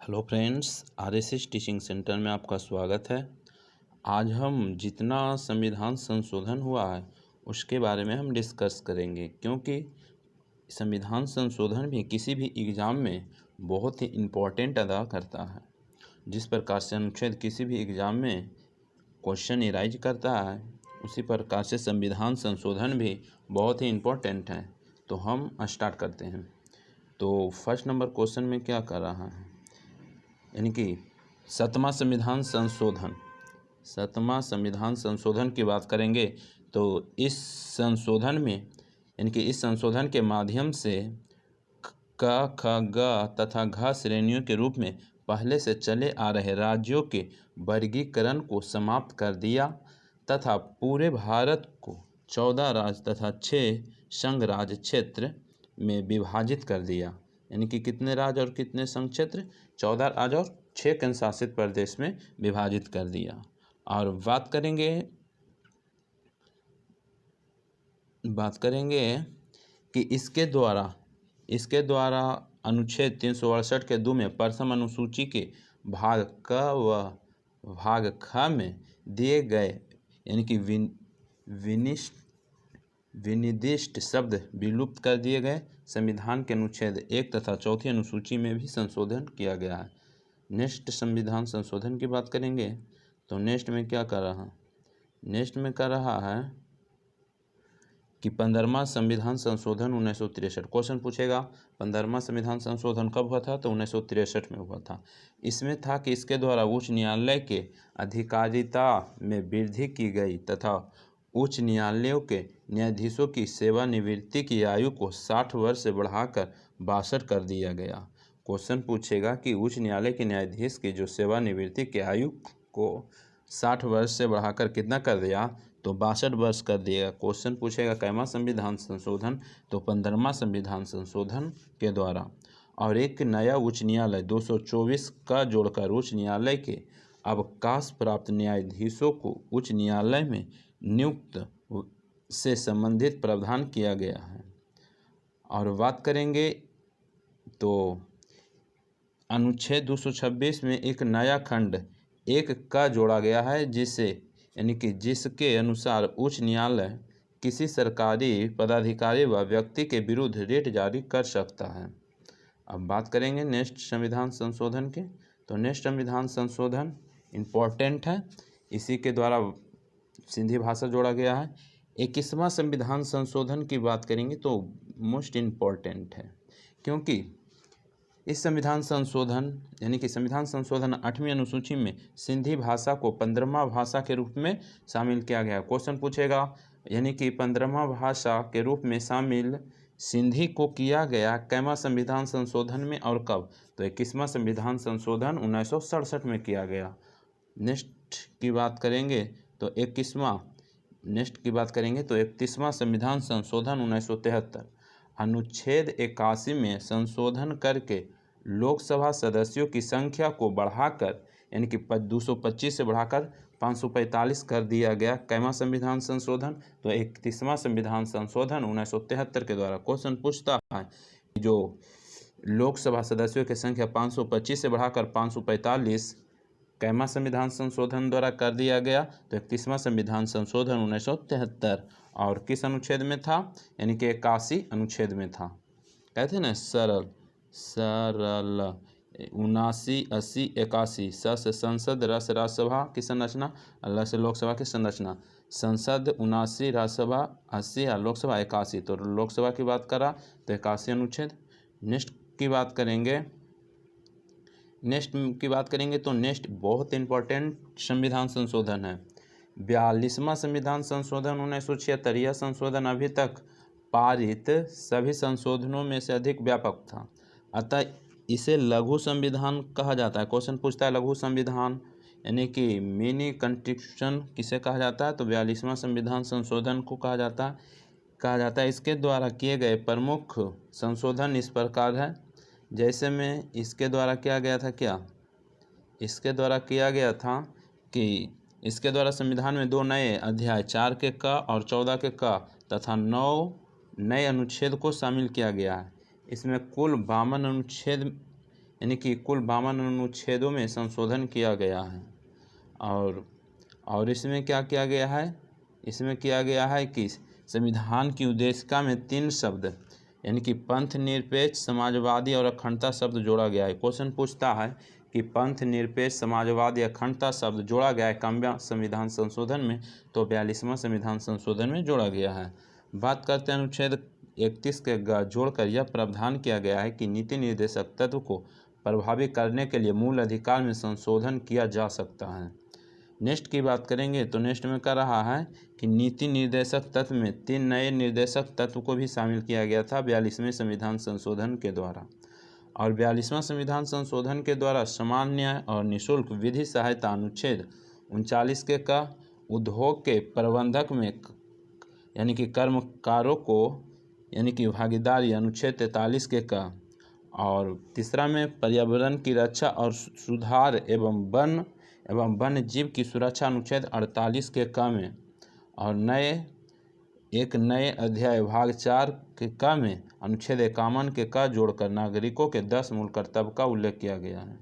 Hello friends, RSS teaching centre में आपका स्वागत है। आज हम जितना संविधान संशोधन हुआ है उसके बारे में हम डिस्कस करेंगे, क्योंकि संविधान संशोधन भी किसी भी एग्ज़ाम में बहुत ही इम्पोर्टेंट अदा करता है। जिस प्रकार से अनुच्छेद किसी भी एग्ज़ाम में क्वेश्चन एराइज करता है, उसी प्रकार से संविधान संशोधन भी बहुत ही इम्पोर्टेंट है। तो हम स्टार्ट करते हैं। तो फर्स्ट नंबर क्वेश्चन में क्या कर रहा है, यानी कि सातवां संविधान संशोधन की बात करेंगे। तो इस संशोधन में, यानी कि इस संशोधन के माध्यम से क, ख, ग तथा घ श्रेणियों के रूप में पहले से चले आ रहे राज्यों के वर्गीकरण को समाप्त कर दिया तथा पूरे भारत को 14 राज्य तथा 6 संघ राज्य क्षेत्र में विभाजित कर दिया। यानी कि कितने राज्य और कितने संघ क्षेत्र? 14 राज्य और 6 केंद्र शासित प्रदेश में विभाजित कर दिया। और बात करेंगे कि इसके द्वारा अनुच्छेद 368 के 2 में प्रथम अनुसूची के भाग क व भाग ख में दिए गए, यानी कि विनिर्दिष्ट शब्द विलुप्त कर दिए गए। संविधान के अनुच्छेद 1 तथा चौथी अनुसूची में भी संशोधन किया गया है। नेक्स्ट संविधान संशोधन की बात करेंगे। तो नेक्स्ट में क्या कर रहा है? नेक्स्ट में कर रहा है कि 15वां संविधान संशोधन 1963। क्वेश्चन पूछेगा 15वां संविधान संशोधन कब हुआ था? तो 1963 में हुआ था। इसमें था कि इसके द्वारा उच्च न्यायालय के अधिकारिता में वृद्धि की गई तथा उच्च न्यायालयों के न्यायाधीशों की सेवानिवृत्ति की आयु को 60 वर्ष से बढ़ाकर 62 कर दिया गया। क्वेश्चन पूछेगा कि उच्च न्यायालय के न्यायाधीश की जो सेवानिवृत्ति की आयु को 60 वर्ष से बढ़ाकर कितना कर दिया? तो 62 वर्ष कर दिया। क्वेश्चन पूछेगा कैवां संविधान संशोधन? तो 15वां संविधान संशोधन के द्वारा। और एक नया उच्च न्यायालय 224 का जोड़कर उच्च न्यायालय के अवकाश प्राप्त न्यायाधीशों को उच्च न्यायालय में नियुक्त से संबंधित प्रावधान किया गया है। और बात करेंगे तो अनुच्छेद 226 में एक नया खंड 1 का जोड़ा गया है, जिसके अनुसार उच्च न्यायालय किसी सरकारी पदाधिकारी व व्यक्ति के विरुद्ध रिट जारी कर सकता है। अब बात करेंगे नेक्स्ट संविधान संशोधन के। तो नेक्स्ट संविधान संशोधन इम्पोर्टेंट है, इसी के द्वारा सिंधी भाषा जोड़ा गया है। 21वां संविधान संशोधन की बात करेंगे तो मोस्ट इम्पोर्टेंट है, क्योंकि इस संविधान संशोधन, यानी कि संविधान संशोधन 8वीं अनुसूची में सिंधी भाषा को 15वां भाषा के रूप में शामिल किया गया। क्वेश्चन पूछेगा, यानी कि 15वां भाषा के रूप में शामिल सिंधी को किया गया कैवां संविधान संशोधन में और कब? तो 21वां संविधान संशोधन 1967 में किया गया। नेक्स्ट की बात करेंगे तो 31वां संविधान संशोधन 1973। अनुच्छेद 81 में संशोधन करके लोकसभा सदस्यों की संख्या को बढ़ाकर, यानी कि 225 से बढ़ाकर 545 कर दिया गया। कैवां संविधान संशोधन? तो 31वां संविधान संशोधन 1973 के द्वारा। क्वेश्चन पूछता है कि जो लोकसभा सदस्यों की संख्या 525 से बढ़ाकर 545 कैवां संविधान संशोधन द्वारा कर दिया गया? तो 31वां संविधान संशोधन 1973। और किस अनुच्छेद में था? यानी कि 81 अनुच्छेद में था। कहते हैं ना सरल 79, 80, 81। स से संसद, र से राज्यसभा की संरचना, ल से लोकसभा की संरचना। संसद 79, राज्यसभा 80 और लोकसभा 81। तो लोकसभा की बात करा तो 81 अनुच्छेद। नेक्स्ट की बात करेंगे तो नेक्स्ट बहुत इंपॉर्टेंट संविधान संशोधन है 42वां संविधान संशोधन 1976। यह संशोधन अभी तक पारित सभी संशोधनों में से अधिक व्यापक था, अतः इसे लघु संविधान कहा जाता है। क्वेश्चन पूछता है लघु संविधान यानी कि मिनी कॉन्स्टिट्यूशन किसे कहा जाता है? तो 42वां संविधान संशोधन को कहा जाता है। इसके द्वारा किए गए प्रमुख संशोधन इस प्रकार है, जैसे में इसके द्वारा किया गया कि इसके द्वारा संविधान में 2 नए अध्याय 4 के क और 14 के क तथा 9 नए अनुच्छेद को शामिल किया गया है। इसमें कुल 52 अनुच्छेद यानी कि कुल 52 अनुच्छेदों में संशोधन किया गया है। और इसमें क्या किया गया है, इसमें किया गया है कि संविधान की उद्देशिका में 3 शब्द यानी कि पंथ निरपेक्ष, समाजवादी और अखंडता शब्द जोड़ा गया है। क्वेश्चन पूछता है कि पंथ निरपेक्ष, समाजवादी, अखंडता शब्द जोड़ा गया है कौन संविधान संशोधन में, तो 42वां संविधान संशोधन में जोड़ा गया है। बात करते हैं अनुच्छेद 31 के जोड़कर यह प्रावधान किया गया है कि नीति निर्देशक तत्व को प्रभावी करने के लिए मूल अधिकार में संशोधन किया जा सकता है। नेक्स्ट की बात करेंगे तो नेक्स्ट में कर रहा है कि नीति निर्देशक तत्व में 3 नए निर्देशक तत्व को भी शामिल किया गया था 42वें संविधान संशोधन के द्वारा। और 42वां संविधान संशोधन के द्वारा समान न्याय और निःशुल्क विधि सहायता अनुच्छेद 39 के का उद्योग के प्रबंधक में यानी कि कर्मकारों को यानी कि भागीदारी अनुच्छेद 43 के का, और तीसरा में पर्यावरण की रक्षा और सुधार एवं वन्य जीव की सुरक्षा अनुच्छेद 48 के क में, और नए अध्याय भाग 4 के क में अनुच्छेद 51 के क जोड़कर नागरिकों के 10 मूल कर्तव्य का उल्लेख किया गया है।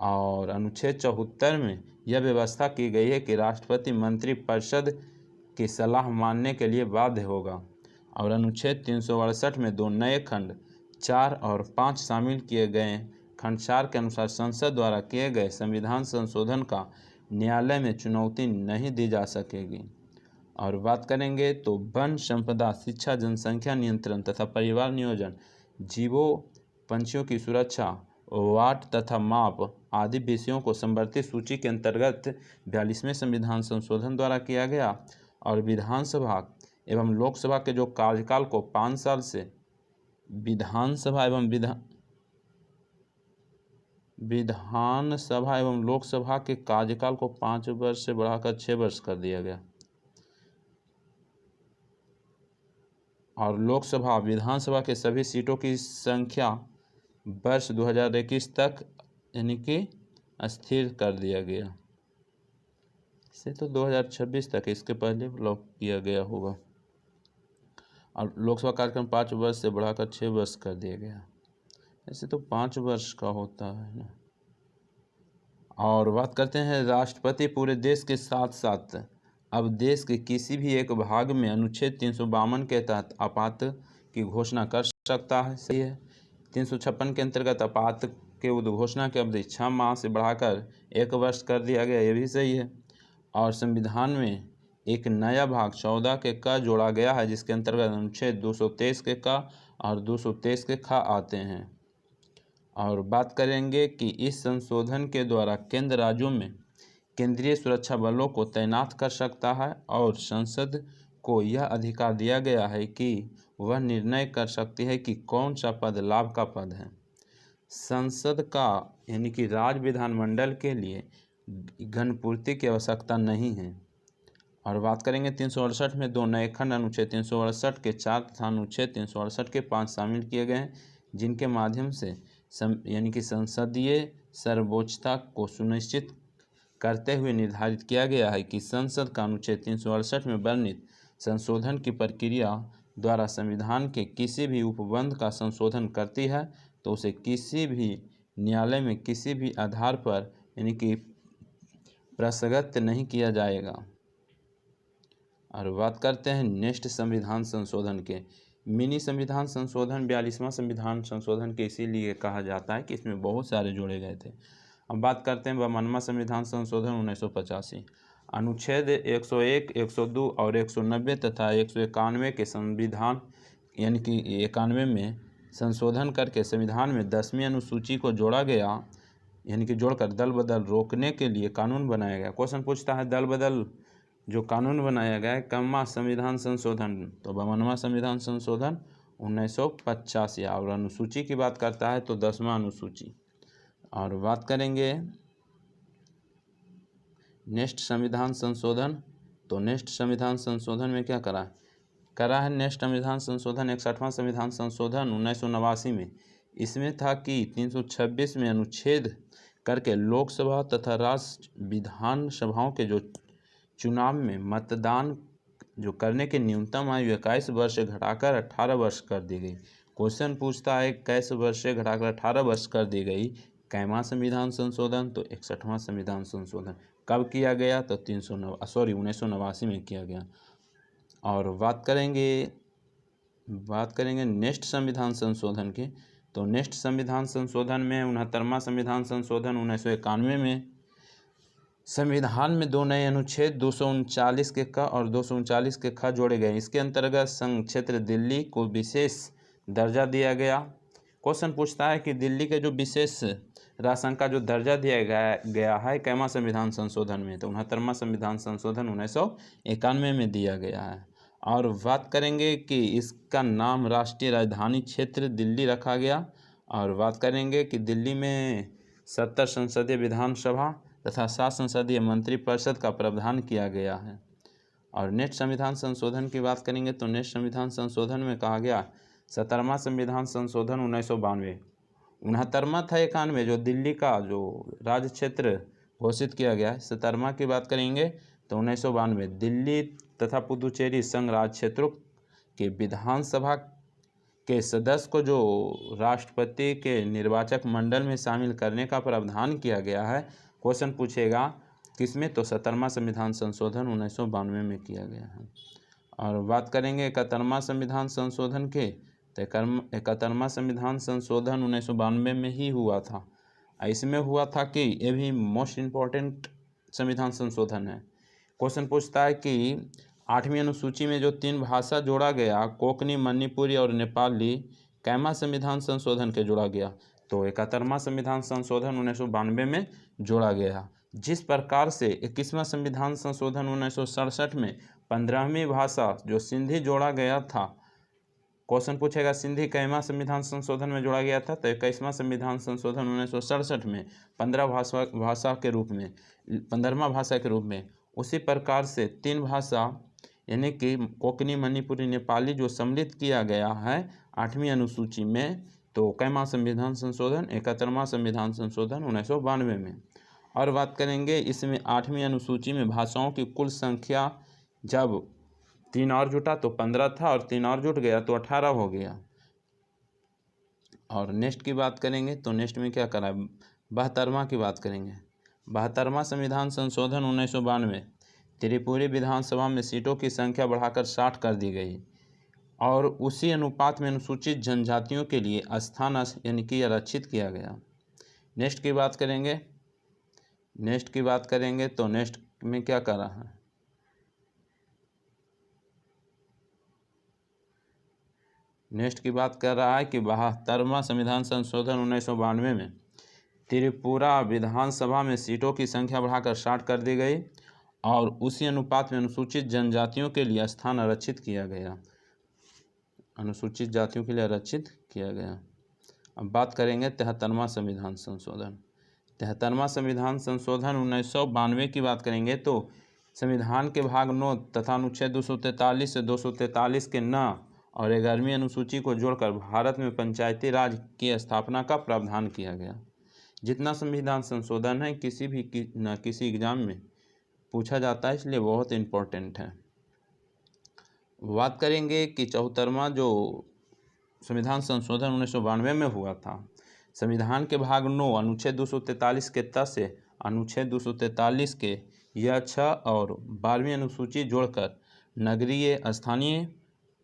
और अनुच्छेद 74 में यह व्यवस्था की गई है कि राष्ट्रपति मंत्रिपरिषद की सलाह मानने के लिए बाध्य होगा। और अनुच्छेद 368 में 2 नए खंड 4 और 5 शामिल किए गए। खंड 4 के अनुसार संसद द्वारा किए गए संविधान संशोधन का न्यायालय में चुनौती नहीं दी जा सकेगी। और बात करेंगे तो वन संपदा, शिक्षा, जनसंख्या नियंत्रण तथा परिवार नियोजन, जीवों पंछियों की सुरक्षा, वाट तथा माप आदि विषयों को संवर्धित सूची के अंतर्गत 42वें संविधान संशोधन द्वारा किया गया। और विधानसभा एवं लोकसभा के जो कार्यकाल को 5 साल से विधानसभा एवं लोकसभा के कार्यकाल को 5 वर्ष से बढ़ाकर 6 वर्ष कर दिया गया। और लोकसभा विधानसभा के सभी सीटों की संख्या वर्ष 2021 तक यानी कि स्थिर कर दिया गया। इसे तो 2026 तक, इसके पहले ब्लॉक किया गया होगा। और लोकसभा कार्यक्रम 5 वर्ष से बढ़ाकर 6 वर्ष कर दिया गया। ऐसे तो 5 वर्ष का होता है ना। और बात करते हैं राष्ट्रपति पूरे देश के साथ साथ अब देश के किसी भी एक भाग में अनुच्छेद 352 के तहत आपात की घोषणा कर सकता है। सही है। 356 के अंतर्गत आपात के उद्घोषणा की अवधि 6 माह से बढ़ाकर 1 वर्ष कर दिया गया, ये भी सही है। और संविधान में एक नया भाग 14 के का जोड़ा गया है, जिसके अंतर्गत अनुच्छेद 223 के का और 223 के खा आते हैं। और बात करेंगे कि इस संशोधन के द्वारा केंद्र राज्यों में केंद्रीय सुरक्षा बलों को तैनात कर सकता है। और संसद को यह अधिकार दिया गया है कि वह निर्णय कर सकती है कि कौन सा पद लाभ का पद है। संसद का यानी कि राज्य विधानमंडल के लिए घनपूर्ति की आवश्यकता नहीं है। और बात करेंगे 368 में 2 नए खंड अनुच्छेद 368 के 4 तथा अनुच्छेद 368 के 5 शामिल किए गए हैं, जिनके माध्यम से यानी कि संसदीय सर्वोच्चता को सुनिश्चित करते हुए निर्धारित किया गया है कि संसद का अनुच्छेद 368 में वर्णित संशोधन की प्रक्रिया द्वारा संविधान के किसी भी उपबंध का संशोधन करती है तो उसे किसी भी न्यायालय में किसी भी आधार पर यानी कि प्रसगत नहीं किया जाएगा। और बात करते हैं नेक्स्ट संविधान संशोधन के। मिनी संविधान संशोधन 42वां संविधान संशोधन के इसीलिए कहा जाता है कि इसमें बहुत सारे जोड़े गए थे। अब बात करते हैं 52वां संविधान संशोधन 1985। अनुच्छेद 101, 102 और 190 तथा 191 के संविधान यानी कि 91 में संशोधन करके संविधान में 10वीं अनुसूची को जोड़ा गया, यानी कि जोड़कर दल बदल रोकने के लिए कानून बनाया गया। क्वेश्चन पूछता है दल बदल जो कानून बनाया गया है कौनवा संविधान संशोधन, तो 52वां संविधान संशोधन 1985। और अनुसूची की बात करता है तो 10वां अनुसूची। और बात करेंगे नेक्स्ट संविधान संशोधन, तो नेक्स्ट संविधान संशोधन में क्या करा है नेक्स्ट संविधान संशोधन 61वां संविधान संशोधन 1989 में। इसमें था कि 326 में अनुच्छेद करके लोकसभा तथा राज्य विधानसभाओं के जो चुनाव में मतदान जो करने के न्यूनतम आयु 21 वर्ष से घटाकर 18 वर्ष कर दी गई। क्वेश्चन पूछता है 21 वर्ष से घटाकर 18 वर्ष कर दी गई कैमा संविधान संशोधन, तो 61वां संविधान संशोधन। कब किया गया, तो 1989 में किया गया। और बात करेंगे नेक्स्ट संविधान संशोधन की, तो नेक्स्ट संविधान संशोधन में 69वां संविधान संशोधन 1991 में संविधान में 2 नए अनुच्छेद 239 के क और 239 के ख जोड़े गए। इसके अंतर्गत संघ क्षेत्र दिल्ली को विशेष दर्जा दिया गया। क्वेश्चन पूछता है कि दिल्ली के जो विशेष राजसंघ का जो दर्जा दिया गया है कैमा संविधान संशोधन में, तो 69वां संविधान संशोधन 1991 में दिया गया है। और बात करेंगे कि इसका नाम राष्ट्रीय राजधानी क्षेत्र दिल्ली रखा गया। और बात करेंगे कि दिल्ली में 70 संसदीय विधानसभा तथा 7 संसदीय मंत्रिपरिषद का प्रावधान किया गया है। और नेक्स्ट संविधान संशोधन की बात करेंगे, तो नेक्स्ट संविधान संशोधन में कहा गया 17वां संविधान संशोधन 1992। 69वां था 91 जो दिल्ली का जो राज्य क्षेत्र घोषित किया गया है। 17वां की बात करेंगे तो 1992 दिल्ली तथा पुदुचेरी संघ राज्य क्षेत्रों के विधानसभा के सदस्य को जो राष्ट्रपति के निर्वाचक मंडल में शामिल करने का प्रावधान किया गया है। क्वेश्चन पूछेगा किसमें, तो 17वां संविधान संशोधन 1992 में किया गया है। और बात करेंगे 71वां संविधान संशोधन के, तो 71वां संविधान संशोधन 1992 में ही हुआ था। इसमें हुआ था कि ये भी मोस्ट इम्पॉर्टेंट संविधान संशोधन है। क्वेश्चन पूछता है कि 8वीं अनुसूची में जो 3 भाषा जोड़ा गया, कोंकणी, मणिपुरी और नेपाली, कैमा संविधान संशोधन के जोड़ा गया, तो 71वां संविधान संशोधन 1992 में जोड़ा गया। जिस प्रकार से 21वां संविधान संशोधन 1967 में 15वीं भाषा जो सिंधी जोड़ा गया था। क्वेश्चन पूछेगा सिंधी कैमा संविधान संशोधन में जोड़ा गया था, तो 21वां संविधान संशोधन 1967 में 15वां भाषा के रूप में। उसी प्रकार से 3 भाषा यानी कि कोंकणी, मणिपुरी, नेपाली जो सम्मिलित किया गया है 8वीं अनुसूची में, तो कैमा संविधान संशोधन 71वां संविधान संशोधन 1992 में। और बात करेंगे इसमें 8वीं अनुसूची में भाषाओं की कुल संख्या जब 3 और जुटा तो 15 था, और 3 और जुट गया तो 18 हो गया। और नेक्स्ट की बात करेंगे तो नेक्स्ट में क्या करा, 72वां की बात करेंगे। 72वां संविधान संशोधन 1992 त्रिपुरी विधानसभा में सीटों की संख्या बढ़ाकर 60 कर दी गई, और उसी अनुपात में अनुसूचित जनजातियों के लिए स्थान यानी कि आरक्षित किया गया। नेक्स्ट की बात करेंगे तो नेक्स्ट में क्या करा है, नेक्स्ट की बात कर रहा है कि 72वां संविधान संशोधन 1992 में त्रिपुरा विधानसभा में सीटों की संख्या बढ़ाकर 60 कर दी गई, और उसी अनुपात में अनुसूचित जनजातियों के लिए स्थान आरक्षित किया गया, अनुसूचित जातियों के लिए आरक्षित किया गया। अब बात करेंगे 73वां संविधान संशोधन। 73वां संविधान संशोधन 1992 की बात करेंगे तो संविधान के भाग 9 तथा अनुच्छेद 243 से 243 के न और 11वीं अनुसूची को जोड़कर भारत में पंचायती राज की स्थापना का प्रावधान किया गया। जितना संविधान संशोधन है किसी एग्जाम में पूछा जाता है, इसलिए बहुत इम्पोर्टेंट है। बात करेंगे कि 74वां जो संविधान संशोधन 1992 में हुआ था, संविधान के भाग 9 अनुच्छेद 243 के त से अनुच्छेद 243 के यह 6 और 12वीं अनुसूची जोड़कर नगरीय स्थानीय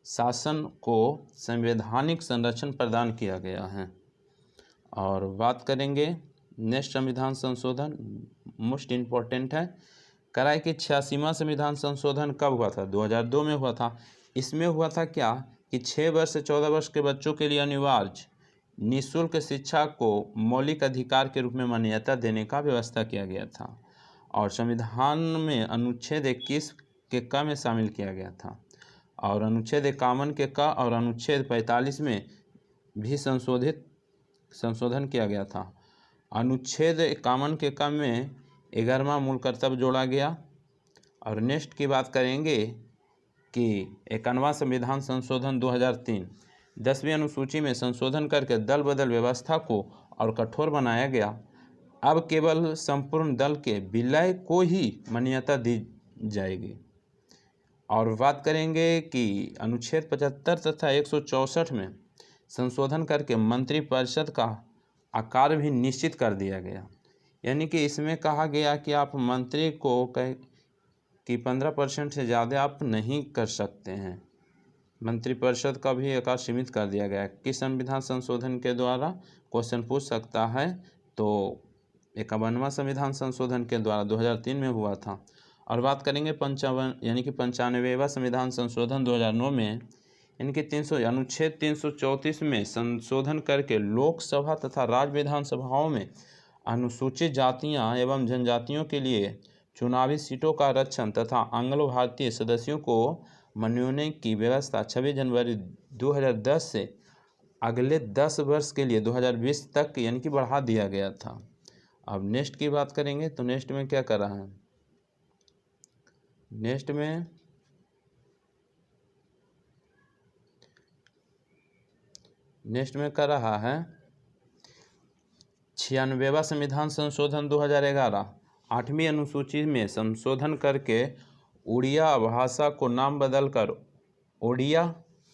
शासन को संवैधानिक संरक्षण प्रदान किया गया है। और बात करेंगे नेक्स्ट संविधान संशोधन मोस्ट इम्पॉर्टेंट है, कराए कि 86वां संविधान संशोधन कब हुआ था, 2002 में हुआ था। इसमें हुआ था क्या कि 6 वर्ष से 14 वर्ष के बच्चों के लिए अनिवार्य निःशुल्क शिक्षा को मौलिक अधिकार के रूप में मान्यता देने का व्यवस्था किया गया था, और संविधान में अनुच्छेद 21 के क में शामिल किया गया था, और अनुच्छेद 51 के क और अनुच्छेद 45 में भी संशोधन किया गया था। अनुच्छेद 51 के क में 11वां मूल कर्तव्य जोड़ा गया। और नेक्स्ट की बात करेंगे कि 51वां संविधान संशोधन 2003 10वीं अनुसूची में संशोधन करके दल बदल व्यवस्था को और कठोर बनाया गया। अब केवल संपूर्ण दल के विलय को ही मान्यता दी जाएगी। और बात करेंगे कि अनुच्छेद 75 तथा 164 में संशोधन करके मंत्रिपरिषद का आकार भी निश्चित कर दिया गया। यानी कि इसमें कहा गया कि आप मंत्री को कि 15% से ज़्यादा आप नहीं कर सकते हैं। मंत्रिपरिषद का भी आकार सीमित कर दिया गया। किस संविधान संशोधन के द्वारा, क्वेश्चन पूछ सकता है, तो 51वां संविधान संशोधन के द्वारा 2003 में हुआ था। और बात करेंगे 95वां संविधान संशोधन 2009 में, यानी कि अनुच्छेद 334 में संशोधन करके लोकसभा तथा राज्य विधानसभाओं में अनुसूचित जातियां एवं जनजातियों के लिए चुनावी सीटों का आरक्षण तथा आंग्लो भारतीय सदस्यों को मनोनयन की व्यवस्था 26 जनवरी 2010 से अगले 10 वर्ष के लिए 2020 तक यानी कि बढ़ा दिया गया था। अब नेक्स्ट की बात करेंगे तो नेक्स्ट में क्या कर रहा है, नेक्स्ट में कर रहा है 96वां संविधान संशोधन 2011। 8वीं अनुसूची में संशोधन करके उड़िया भाषा को नाम बदलकर ओडिया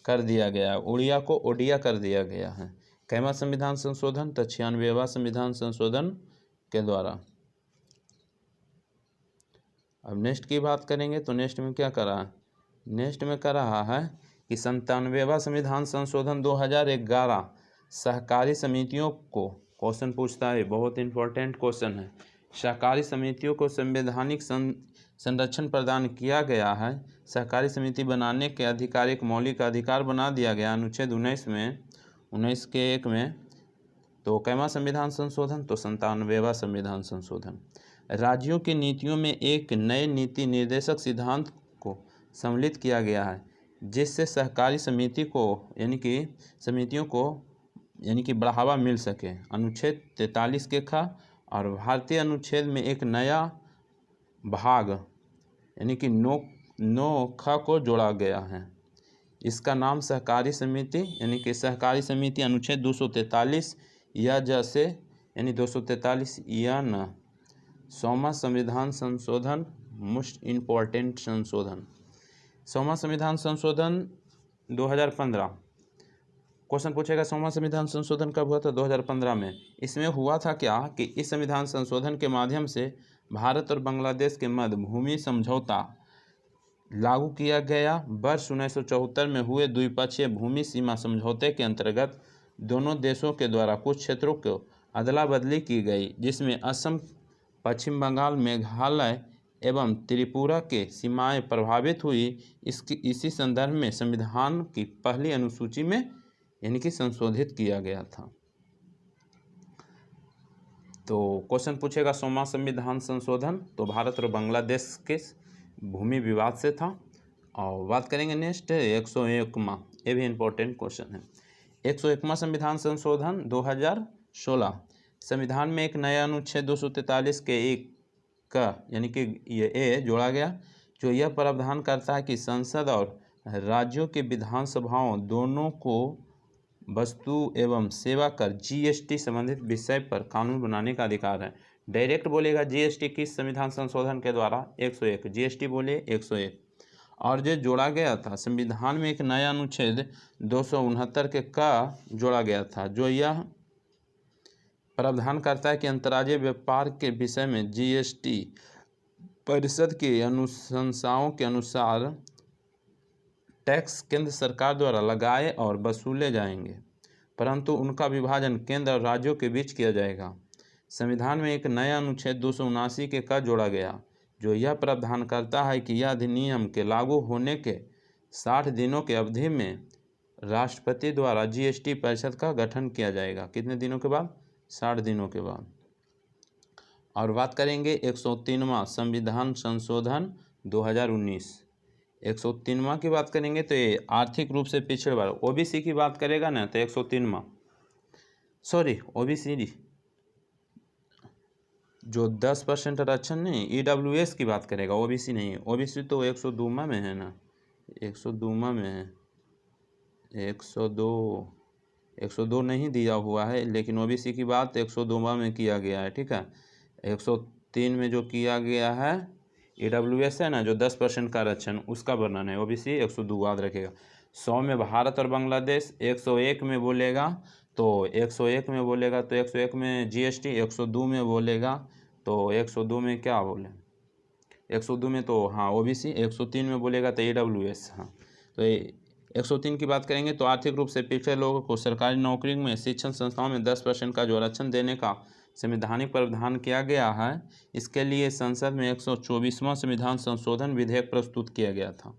कर दिया गया, उड़िया को ओडिया कर दिया गया है। कैवा संविधान संशोधन, तो 96वां संविधान संशोधन के द्वारा। अब नेक्स्ट की बात करेंगे तो नेक्स्ट में क्या कर रहा है, नेक्स्ट में कर रहा है कि 97वां संविधान संशोधन 2011 सहकारी समितियों को, क्वेश्चन पूछता है, बहुत इंपॉर्टेंट क्वेश्चन है, सहकारी समितियों को संवैधानिक संरक्षण प्रदान किया गया है। सहकारी समिति बनाने के आधिकारिक मौलिक अधिकार बना दिया गया अनुच्छेद 19 के 1 में। तो कैवा संविधान संशोधन, तो 97वां संविधान संशोधन। राज्यों की नीतियों में एक नए नीति निर्देशक सिद्धांत को सम्मिलित किया गया है, जिससे सहकारी समिति को यानी कि समितियों को यानी कि बढ़ावा मिल सके। अनुच्छेद 43 के ख और भारतीय अनुच्छेद में एक नया भाग यानी कि 9 ख को जोड़ा गया है। इसका नाम सहकारी समिति यानी कि सहकारी समिति अनुच्छेद 243 या जैसे यानी 243 या न 100वां संविधान संशोधन, मोस्ट इम्पॉर्टेंट संशोधन। 100वां संविधान संशोधन 2015। क्वेश्चन पूछेगा 100वां संविधान संशोधन कब हुआ था, 2015 में। इसमें हुआ था क्या कि इस संविधान संशोधन के माध्यम से भारत और बांग्लादेश के मध्य भूमि समझौता लागू किया गया। वर्ष 1974 में हुए द्विपक्षीय भूमि सीमा समझौते के अंतर्गत दोनों देशों के द्वारा कुछ क्षेत्रों को अदला बदली की गई, जिसमें असम, पश्चिम बंगाल, मेघालय एवं त्रिपुरा के सीमाएं प्रभावित हुई। इसी संदर्भ में संविधान की पहली अनुसूची में यानी कि संशोधित किया गया था। तो क्वेश्चन पूछेगा 100वां संविधान संशोधन, तो भारत और बांग्लादेश के भूमि विवाद से था। और बात करेंगे नेक्स्ट 101वां, ये भी इम्पोर्टेंट क्वेश्चन है। 101वां संविधान संशोधन 2016। संविधान में एक नया अनुच्छेद 243 के 1 का यानी कि ये ए जोड़ा गया, जो यह प्रावधान करता है कि संसद और राज्यों के विधानसभाओं दोनों को वस्तु एवं सेवा कर जीएसटी संबंधित विषय पर कानून बनाने का अधिकार है। डायरेक्ट बोलेगा जीएसटी किस संविधान संशोधन के द्वारा, 101 जीएसटी बोले 101। और जो जोड़ा गया था संविधान में एक नया अनुच्छेद 269 के का जोड़ा गया था, जो यह प्रावधान करता है कि अंतर्राज्यीय व्यापार के विषय में जीएसटी परिषद की अनुशंसाओं के अनुसार टैक्स केंद्र सरकार द्वारा लगाए और वसूले जाएंगे, परंतु उनका विभाजन केंद्र और राज्यों के बीच किया जाएगा। संविधान में एक नया अनुच्छेद 279 के का जोड़ा गया, जो यह प्रावधान करता है कि यह अधिनियम के लागू होने के 60 दिनों के अवधि में राष्ट्रपति द्वारा जीएसटी परिषद का गठन किया जाएगा। कितने दिनों के बाद, 60 दिनों के बाद। और बात करेंगे 103वां संविधान संशोधन 2019। 103वां की बात करेंगे तो ये आर्थिक रूप से पिछड़े वर्ग ओबीसी की बात करेगा ना, तो 103वां ओबीसी जो 10% आरक्षण नहीं, ईडब्ल्यूएस की बात करेगा, ओबीसी नहीं। ओबीसी तो 102वां में है ना, 102वां में है, 102 नहीं दिया हुआ है, लेकिन ओबीसी की बात 102वां में किया गया है। ठीक है, 103 में जो किया गया है ईडब्ल्यूएस है ना, जो 10% का आरक्षण, उसका वर्णन है। ओबीसी 102 याद रखेगा। 100 में भारत और बांग्लादेश, 101 में बोलेगा तो 101 में बोलेगा तो 101 में जीएसटी, 102 में बोलेगा तो 102 में क्या बोले, 102 में तो हाँ ओबीसी, 103 में बोलेगा तो ईडब्ल्यूएस। हाँ तो 103 की बात करेंगे तो आर्थिक रूप से पिछड़े लोगों को सरकारी नौकरी में, शिक्षण संस्थाओं में 10% का जो आरक्षण देने का संवैधानिक प्रावधान किया गया है। इसके लिए संसद में 124वां संविधान संशोधन विधेयक प्रस्तुत किया गया था।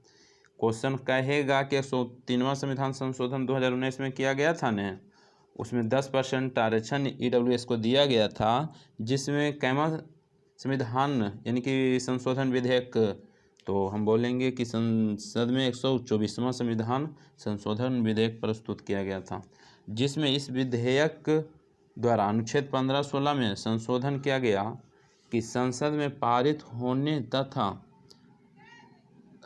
क्वेश्चन कहेगा कि 103वां संविधान संशोधन 2019 में किया गया था न, उसमें 10% आरक्षण ईडब्ल्यूएस को दिया गया था, जिसमें कैमा संविधान यानी कि संशोधन विधेयक, तो हम बोलेंगे कि संसद में 124वां संविधान संशोधन विधेयक प्रस्तुत किया गया था, जिसमें इस विधेयक द्वारा अनुच्छेद 15-16 में संशोधन किया गया कि संसद में पारित होने तथा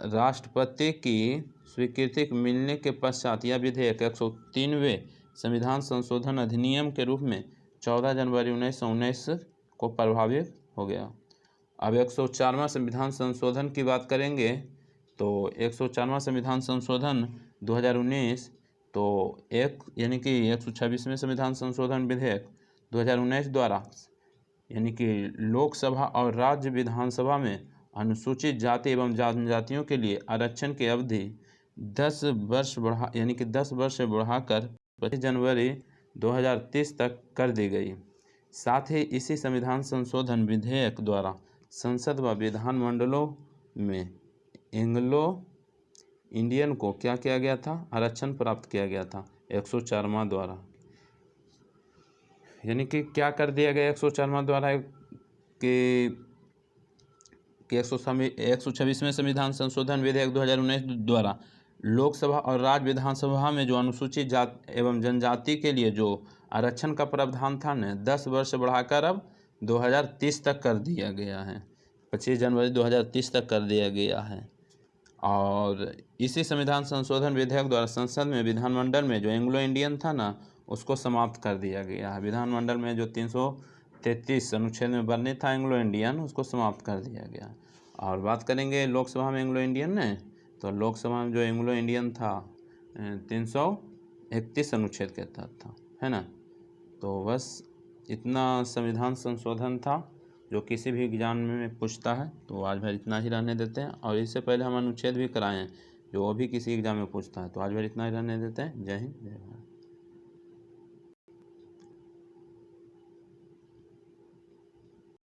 राष्ट्रपति की स्वीकृति मिलने के पश्चात यह विधेयक 103वें संविधान संशोधन अधिनियम के रूप में 14 जनवरी 1919 को प्रभावित हो गया। अब 104वां संविधान संशोधन की बात करेंगे तो 104वां संविधान संशोधन 2019 तो यानी कि 126वें संविधान संशोधन विधेयक 2019 द्वारा यानी कि लोकसभा और राज्य विधानसभा में अनुसूचित जाति एवं जनजातियों के लिए आरक्षण की अवधि 10 वर्ष से बढ़ाकर 25 जनवरी 2030 तक कर दी गई। साथ ही इसी संविधान संशोधन विधेयक द्वारा संसद व विधानमंडलों में एंग्लो इंडियन को क्या किया गया था, आरक्षण प्राप्त किया गया था 104वां द्वारा। यानी कि क्या कर दिया गया 104वां द्वारा कि 126वें संविधान संशोधन विधेयक 2019 द्वारा लोकसभा और राज्य विधानसभा में जो अनुसूचित जाति एवं जनजाति के लिए जो आरक्षण का प्रावधान था न, 10 वर्ष बढ़ाकर अब 2030 तक कर दिया गया है, 25 जनवरी 2030 तक कर दिया गया है। और इसी संविधान संशोधन विधेयक द्वारा संसद में विधानमंडल में जो एंग्लो इंडियन था ना, उसको समाप्त कर दिया गया है। विधानमंडल में जो 333 अनुच्छेद में वर्णित था एंग्लो इंडियन, उसको समाप्त कर दिया गया। और बात करेंगे लोकसभा में एंग्लो इंडियन ने, तो लोकसभा में जो एंग्लो इंडियन था 331 अनुच्छेद के तहत था, है ना। तो बस इतना संविधान संशोधन था जो किसी भी एग्जाम में पूछता है, तो आज भर इतना ही रहने देते हैं। और इससे पहले हम अनुच्छेद भी कराए हैं जो वो भी किसी एग्जाम में पूछता है, तो आज भर इतना ही रहने देते हैं। जय हिंद, जय भारत।